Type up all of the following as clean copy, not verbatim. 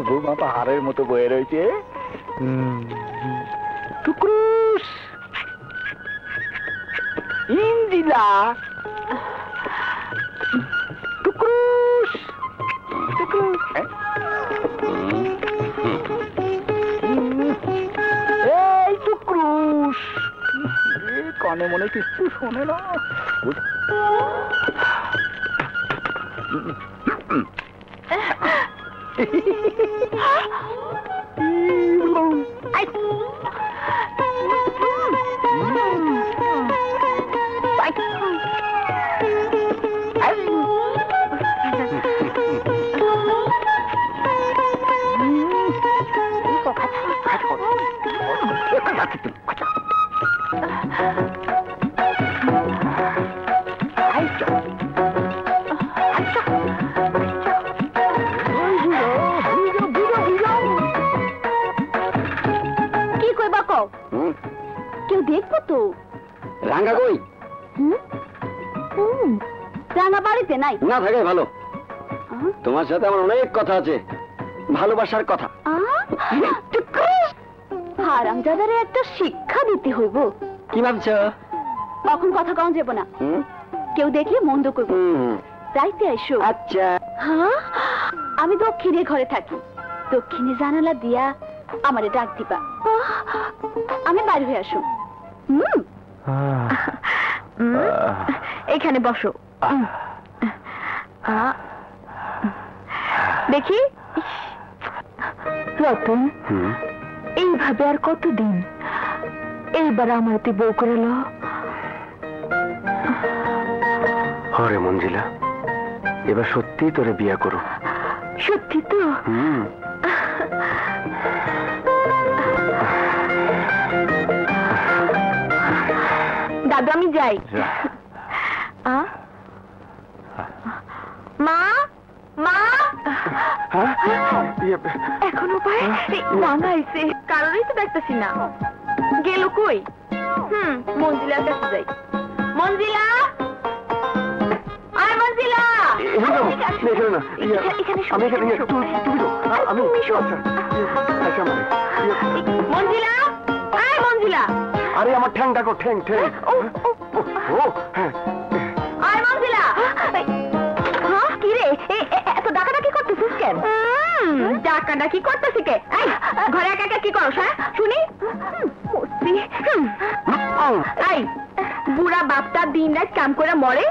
বৌমা পাহাড়ের মতো বয়ে রয়েছে। টুকরুস ইঞ্জিলা, টুকরুস টুকরুস, এই টুকরুস, কানে মনে কিছু শোনে না। কেউ দেখবো তো? রাঙ্গা কই? রাঙ্গা বাড়িতে নাই? না থাকে ভালো। তোমার সাথে আমার অনেক কথা আছে, ভালোবাসার কথা। হারামজাদারে একটা শিক্ষা দিতে হইব। কি ভাবছ? এখন কথা কম যাব না, কেউ দেখলে মন্দ করব। রাইতে আইসো। আচ্ছা। হ্যাঁ, আমি দক্ষিণে ঘরে থাকি, দক্ষিণে জানালা দিয়া আমারে ডাক দিবা, আমি বাইরে হয়ে আসো। এখানে বসো। দেখি রতন, এইভাবে আর কতদিন? এইবার আমার তুই বউ করে লো। হরে মঞ্জিলা, এবার সত্যি তোরে বিয়া করো। সত্যি তো? দাদু আমি যাই। মা, মা, এখনো পায় রাঙাইছে, কারোরই তো দেখতেছি না। গেল কই? মঞ্জিলার কাছে যাই। মঞ্জিলা, আয় মঞ্জিলা। মঞ্জিলা, আয় মঞ্জিলা। আরে আমার ঠ্যাং ডাকো, ঠ্যাং ঠ্যাং। আয় মঞ্জিলা। কি রে, এত ডাকাডাকি করতেছিস কেন? ডাকাডাকি করতেছি কে? ঘরে একা একা কি করো? হ্যাঁ শুনি। বুড়া বাপটা দিন রাত কাম করে মরে,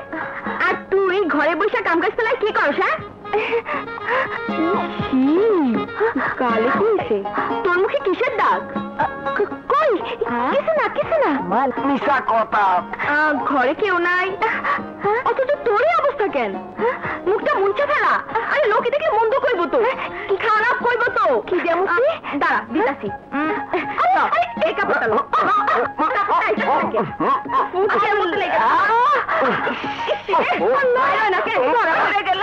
আর তুই ঘরে বসে কাম কাজ চালাই কি করস? হ্যাঁ, কালে কি তোর মুখে কিসের দাগ? কই কিছু না, কিছু না। মিশা কথা। ঘরে কেউ নাই, অথচ তোরই অবস্থা কেন? মুখটা মুঞ্চে ফেলা। আরে লোকে দেখলে মন্দ কইব তো, কি খারাপ কইব তো। কি দেব? দাঁড়া দিতাছি। এই কাপড়টা লো। মুখের মধ্যে লেগে গেল।